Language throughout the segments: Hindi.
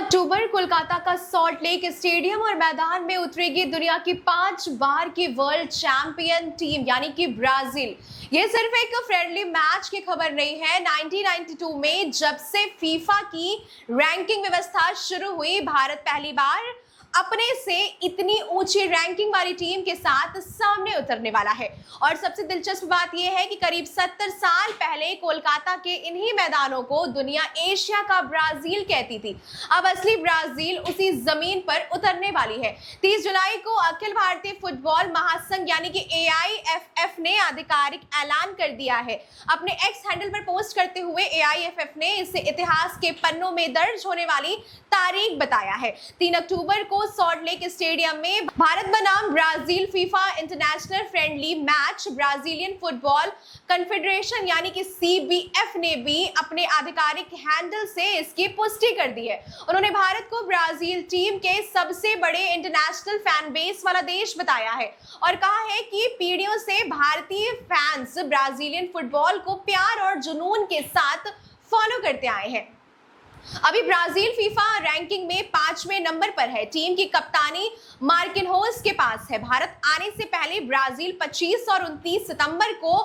अक्टूबर कोलकाता का सॉल्ट लेक स्टेडियम और मैदान में उतरेगी दुनिया की 5 बार की वर्ल्ड चैंपियन टीम यानी कि ब्राजील। ये सिर्फ एक फ्रेंडली मैच की खबर नहीं है। 1992 में जब से फीफा की रैंकिंग व्यवस्था शुरू हुई, भारत पहली बार अपने से इतनी ऊंची रैंकिंग वाली टीम के साथ सामने उतरने वाला है। और सबसे दिलचस्प बात यह है कि करीब 70 साल पहले कोलकाता के इन्हीं मैदानों को दुनिया एशिया का ब्राजील कहती थी। अब असली ब्राजील उसी जमीन पर उतरने वाली है। 30 जुलाई को अखिल भारतीय फुटबॉल महासंघ यानी कि AIFF ने आधिकारिक ऐलान कर दिया है। अपने एक्स हैंडल पर पोस्ट करते हुए AIFF ने इसे इतिहास के पन्नों में दर्ज होने वाली तारीख बताया है। 3 अक्टूबर को सॉल्ट लेक स्टेडियम में भारत बनाम Brazil FIFA international friendly match Brazilian football confederation यानी कि CBF ने भी अपने आधिकारिक हैंडल से इसकी पुष्टि कर दी है। उन्होंने भारत को ब्राजील टीम के सबसे बड़े इंटरनेशनल फैन बेस वाला देश बताया है और कहा है कि पीढ़ियों से भारतीय फैंस ब्राजीलियन फुटबॉल को प्यार और जुनून के साथ फॉलो करते आए हैं। अभी ब्राजील फीफा रैंकिंग में 5वें नंबर पर है। टीम की कप्तानी मार्किनहोस के पास है। भारत आने से पहले ब्राजील 25 और 29 सितंबर को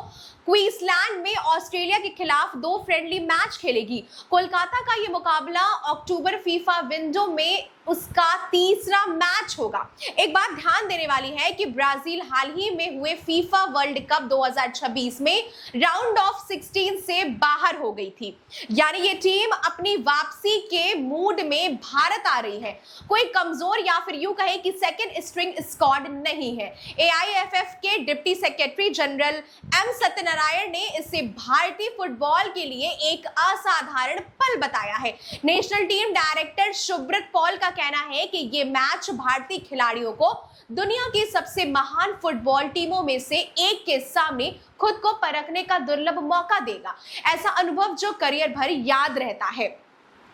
क्वींसलैंड में ऑस्ट्रेलिया के खिलाफ 2 फ्रेंडली मैच खेलेगी। कोलकाता का ये मुकाबला अक्टूबर फीफा विंडो में उसका तीसरा मैच होगा। एक बात ध्यान देने वाली है कि ब्राजील हाल ही में हुए फीफा वर्ल्ड कप 2026 में राउंड ऑफ 16 से बाहर हो गई थी, यानी ये टीम अपनी वापसी के मूड में भारत आ रही है। कोई कमजोर या फिर यूं कहे कि सेकंड स्ट्रिंग स्क्वाड नहीं है। AIFF के deputy secretary general M Satyanarayan ने इसे भारतीय फुटबॉल के लिए एक असाधारण पल बताया है। National team director Subrata Paul का कहना है कि ये मैच भारतीय खिलाड़ियों को दुनिया की सबसे महान फुटबॉल टीमों में से एक के सामने खुद को परखने का दुर्लभ मौका देगा। ऐसा अनुभव जो करियर भर याद रहता है।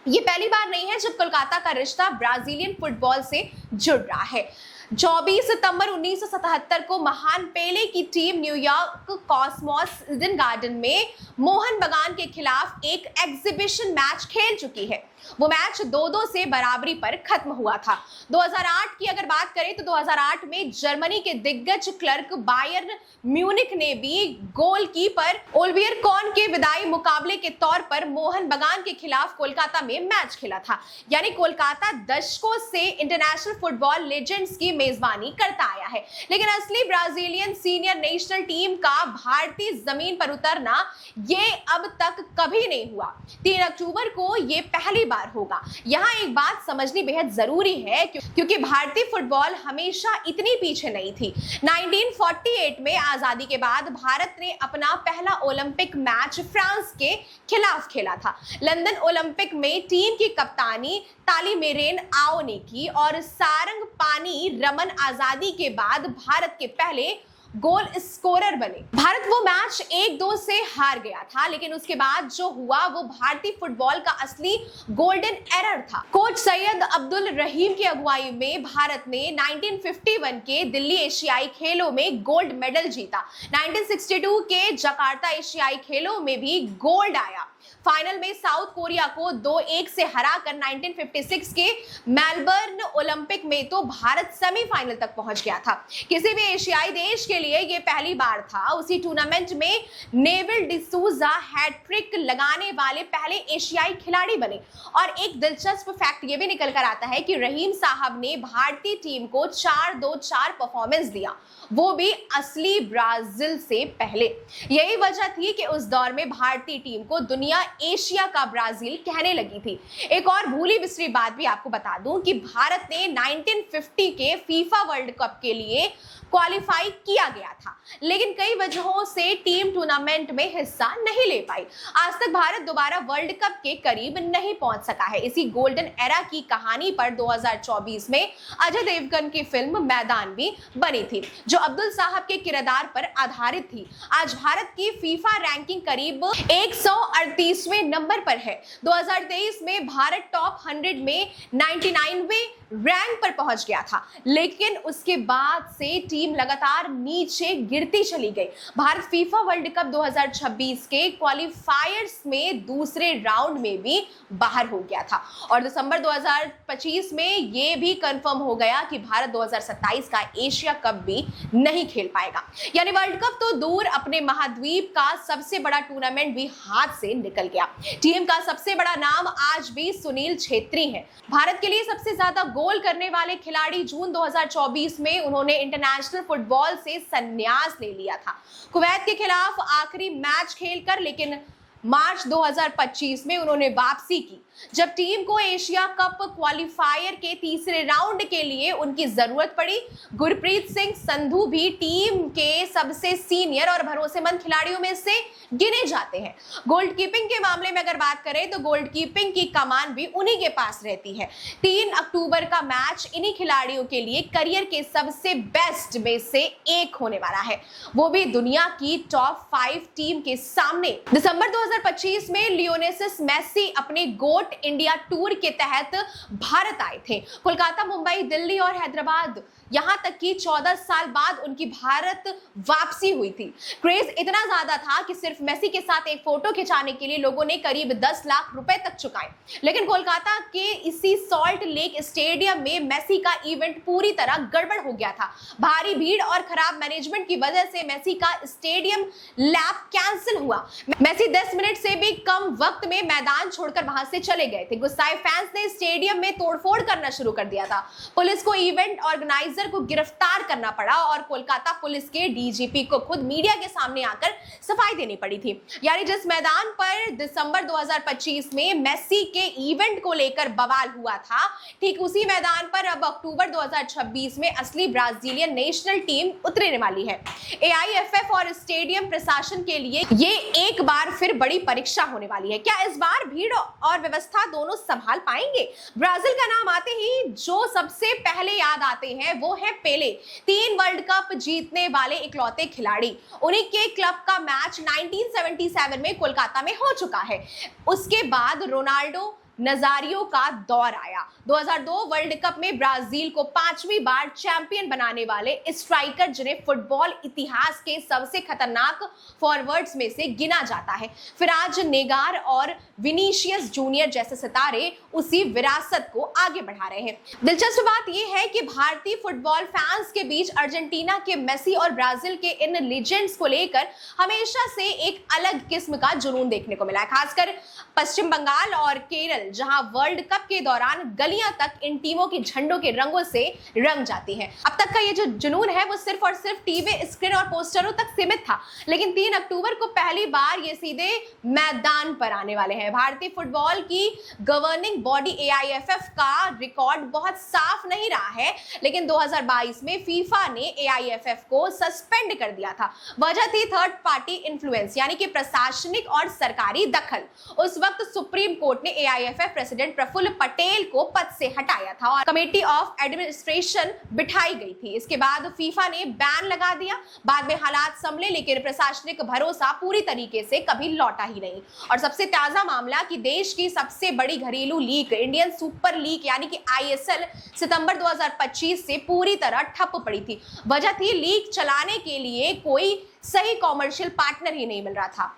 ये पहली बार नहीं है जब कोलकाता का रिश्ता ब्राजीलियन फुटबॉल से जुड़ रहा है। 24 सितंबर 1977 को महान पेले की team New York Cosmos Eden garden में मोहन बगान के खिलाफ एक एग्जीबिशन मैच खेल चुकी है। वो मैच 2-2 से बराबरी पर खत्म हुआ था। 2008 की अगर बात करें तो 2008 में जर्मनी के दिग्गज क्लर्क बायर्न म्यूनिख ने भी गोलकीपर ओलिवियर कॉन के विदाई मुकाबले के तौर पर मोहन बगान के खिलाफ कोलकाता में मैच खेला था। यानी कोलकाता दशकों से इंटरनेशनल फुटबॉल लेजेंड्स की मेजबानी करता आया है। लेकिन असली ब्राजीलियन सीनियर नेशनल टीम का भारतीय जमीन पर उतरना ये अब तक कभी नहीं हुआ। 3 अक्टूबर को ये पहली बार होगा। यहाँ एक बात समझनी बेहद जरूरी है क्योंकि भारतीय फुटबॉल हमेशा इतनी पीछे नहीं थी। 1948 में आजादी के बाद भारत ने अपना पहला ओलंपिक मैच फ्रांस के खिलाफ खेला था। लंदन ओलंपिक में टीम की कप्तानी तालीमेरेन आओ ने की और सारंग पानी रमन आजादी के बाद भारत के पहले गोल स्कोरर बने। भारत वो मैच 1-2 से हार गया था, लेकिन उसके बाद जो हुआ वो भारतीय फुटबॉल का असली गोल्डन एरर था। कोच सैयद अब्दुल रहीम की अगुवाई में भारत ने 1951 के दिल्ली एशियाई खेलों में गोल्ड मेडल जीता। 1962 के जकार्ता एशियाई खेलों में भी गोल्ड आया। फाइनल में साउथ कोरिया को 2-1 से हराकर 1956 के मेलबर्न ओलंपिक में तो भारत सेमीफाइनल तक पहुंच गया था। किसी भी एशियाई देश के लिए यह पहली बार था। उसी टूर्नामेंट में नेविल डिसूजा हैट्रिक लगाने वाले पहले एशियाई खिलाड़ी बने। और एक दिलचस्प फैक्ट यह भी निकल कर आता है कि रहीम साहब ने भारतीय टीम को 4-2-4 परफॉर्मेंस दिया, वो भी असली ब्राजील से पहले। यही वजह थी कि उस दौर में भारतीय टीम को दुनिया एशिया का ब्राजील कहने लगी थी। एक और भूली बिसरी बात भी आपको बता दूं कि भारत ने 1950 के फीफा वर्ल्ड कप के लिए क्वालिफाई किया गया था, लेकिन कई वजहों से टीम टूर्नामेंट में हिस्सा नहीं ले पाई। आज तक भारत दोबारा वर्ल्ड कप के करीब नहीं पहुंच सका है। इसी गोल्डन एरा की कहानी पर 2024 में अजय देवगन की फिल्म मैदान भी बनी थी, जो अब्दुल साहब के किरदार पर आधारित थी। आज भारत की फीफा रैंकिंग करीब 138 30वें नंबर पर है। 2023 में भारत टॉप 100 में 99वें रैंक पर पहुंच गया था, लेकिन उसके बाद से टीम लगातार नीचे गिरती चली गई। भारत फीफा वर्ल्ड कप 2026 के क्वालिफायर्स में दूसरे राउंड में भी बाहर हो गया था और दिसंबर 2025 में यह भी कंफर्म हो गया कि भारत 2027 का एशिया कप भी नहीं खेल पाएगा। यानी वर्ल्ड कप तो दूर, अपने महाद्वीप का सबसे बड़ा टूर्नामेंट भी हाथ से निकल गया। टीम का सबसे बड़ा नाम आज भी सुनील छेत्री है। भारत के लिए सबसे ज्यादा गोल करने वाले खिलाड़ी जून 2024 में उन्होंने इंटरनेशनल फुटबॉल से संन्यास ले लिया था, कुवैत के खिलाफ आखिरी मैच खेलकर। लेकिन मार्च 2025 में उन्होंने वापसी की, जब टीम को एशिया कप क्वालिफायर के तीसरे राउंड के लिए उनकी जरूरत पड़ी। गुरप्रीत सिंह संधू भी टीम के सबसे सीनियर और भरोसेमंद खिलाड़ियों में से गिने जाते हैं। गोलकीपिंग के मामले में अगर बात करें तो गोलकीपिंग की कमान भी उन्हीं के पास रहती है। 3 अक्टूबर का मैच इन्हीं खिलाड़ियों के लिए करियर के सबसे बेस्ट में से एक होने वाला है, वो भी दुनिया की टॉप 5 टीम के सामने। दिसंबर 2025 में लियोनेल मेसी अपने गोट इंडिया टूर के तहत भारत आए थे। कोलकाता, मुंबई, दिल्ली और हैदराबाद, यहां तक कि 14 साल बाद उनकी भारत वापसी हुई थी। क्रेज इतना ज्यादा था कि सिर्फ मेसी के साथ एक फोटो खिंचाने के लिए लोगों ने करीब 10 लाख रुपए तक चुकाए। लेकिन कोलकाता के इसी सॉल्ट लेक स्टेडियम में मेसी का इवेंट पूरी तरह गड़बड़ हो गया था। भारी भीड़ और खराब मैनेजमेंट की वजह से मेसी का स्टेडियम लैप कैंसिल हुआ। मेसी 10 मिनट से भी कम वक्त में मैदान छोड़कर वहां से चले गए थे। गुस्साए फैंस ने स्टेडियम में तोड़फोड़ करना शुरू कर दिया था। पुलिस को इवेंट ऑर्गेनाइजर को गिरफ्तार करना पड़ा और कोलकाता पुलिस के डीजीपी को खुद मीडिया के सामने आकर सफाई देनी पड़ी थी। यानी जिस मैदान पर दिसंबर 2025 में मेसी के इवेंट को लेकर बवाल हुआ था, ठीक उसी मैदान पर अब अक्टूबर 2026 में असली ब्राजीलियन नेशनल टीम उतरने वाली है। एआईएफएफ और स्टेडियम प्रशासन के लिए ये एक बार फिर बड़ी परीक्षा होने वाली है। क्या इस बार भीड़ और व्यवस्था दोनों संभाल पाएंगे? ब्राजील का नाम आते ही जो सबसे पहले याद आते हैं वो है पेले, 3 वर्ल्ड कप जीतने वाले इकलौते खिलाड़ी। उन्हीं के क्लब का मैच 1977 में कोलकाता में हो चुका है। उसके बाद रोनाल्डो नजारियो का दौर आया। 2002 वर्ल्ड कप में ब्राजील को 5वीं बार चैंपियन बनाने वाले स्ट्राइकर, जिन्हें फुटबॉल इतिहास के सबसे खतरनाक फॉरवर्ड्स में से गिना जाता है। फिर आज नेगार और विनीशियस जूनियर जैसे सितारे उसी विरासत को आगे बढ़ा रहे हैं। दिलचस्प बात यह है कि भारतीय फुटबॉल फैंस के बीच अर्जेंटीना के मेसी और ब्राजील के इन लीजेंड्स को लेकर हमेशा से एक अलग किस्म का जुनून देखने को मिला है। खासकर पश्चिम बंगाल और केरल, जहां वर्ल्ड कप के दौरान गलियां तक इन टीमों के झंडों के रंगों से रंग जाती हैं। अब तक का ये जो जुनून है वो सिर्फ और सिर्फ टीवी स्क्रीन और पोस्टरों तक सीमित था, लेकिन 3 अक्टूबर को पहली बार ये सीधे मैदान पर आने वाले हैं। भारतीय फुटबॉल की गवर्निंग बॉडी एआईएफएफ का रिकॉर्ड बहुत साफ नहीं रहा है, लेकिन 2022 में फीफा ने एआईएफएफ को सस्पेंड कर दिया था। वजह थी थर्ड पार्टी इन्फ्लुएंस, यानी कि प्रशासनिक और सरकारी दखल। उस वक्त सुप्रीम कोर्ट ने एआईएफएफ प्रेसिडेंट प्रफुल्ल पटेल को पद से हटाया था और कमेटी ऑफ एडमिनिस्ट्रेशन बिठाई गई थी। इसके बाद फीफा ने बैन लगा दिया। बाद में हालात संभले, लेकिन प्रशासनिक भरोसा पूरी तरीके से कभी लौटा ही नहीं। और सबसे ताजा मामला कि देश की सबसे बड़ी घरेलू लीग इंडियन सुपर लीग यानी कि आईएसएल सितंबर 2025 से पूरी तरह ठप पड़ी थी। वजह थी लीग चलाने के लिए कोई सही कॉमर्शियल पार्टनर ही नहीं मिल रहा था।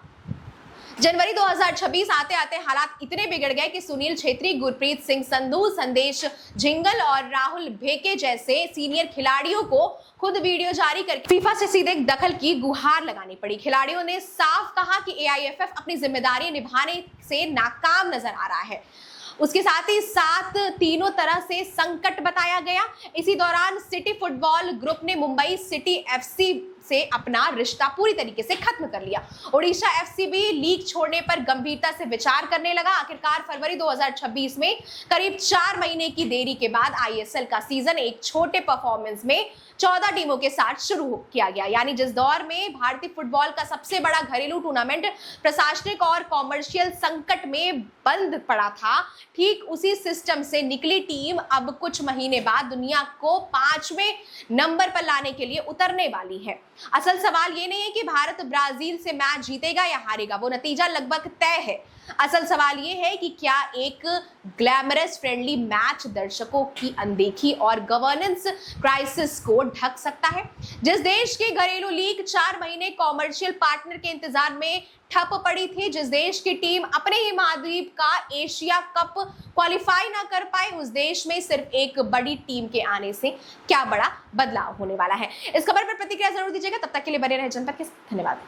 जनवरी 2026 आते आते हालात इतने बिगड़ गए कि सुनील छेत्री, गुरप्रीत सिंह संधू, संदेश झिंगल और राहुल भेके जैसे सीनियर खिलाड़ियों को खुद वीडियो जारी करके फीफा से सीधे दखल की गुहार लगानी पड़ी। खिलाड़ियों ने साफ कहा कि एआईएफएफ अपनी जिम्मेदारी निभाने से नाकाम नजर आ रहा है। उसके साथ ही साथ तीनों तरह से संकट बताया गया। इसी दौरान सिटी फुटबॉल ग्रुप ने मुंबई सिटी एफसी से अपना रिश्ता पूरी तरीके से खत्म कर लिया। ओडिशा एफसी भी लीग छोड़ने पर गंभीरता से विचार करने लगा। आखिरकार फरवरी 2026 में करीब 4 महीने की देरी के बाद आईएसएल का सीजन एक छोटे परफॉर्मेंस में 14 टीमों के साथ शुरू किया गया। यानी जिस दौर में भारतीय फुटबॉल का सबसे बड़ा घरेलू टूर्नामेंट प्रशासनिक और कॉमर्शियल संकट में बंद पड़ा था, ठीक उसी सिस्टम से निकली टीम अब कुछ महीने बाद दुनिया को 5वें नंबर पर लाने के लिए उतरने वाली है। असल सवाल ये नहीं है कि भारत ब्राजील से मैच जीतेगा या हारेगा, वो नतीजा लगभग तय है। असल सवाल ये है कि क्या एक ग्लैमरस फ्रेंडली मैच दर्शकों की अनदेखी और गवर्नेंस क्राइसिस को ढक सकता है? जिस देश की घरेलू लीग 4 महीने कॉमर्शियल पार्टनर के इंतजार में ठप पड़ी थी, जिस देश की टीम अपने ही महाद्वीप का एशिया कप क्वालिफाई ना कर पाए, उस देश में सिर्फ एक बड़ी टीम के आने से क्या बड़ा बदलाव होने वाला है? इस खबर पर प्रतिक्रिया जरूर दीजिएगा। तब तक के लिए बने रहे जनता के साथ। धन्यवाद।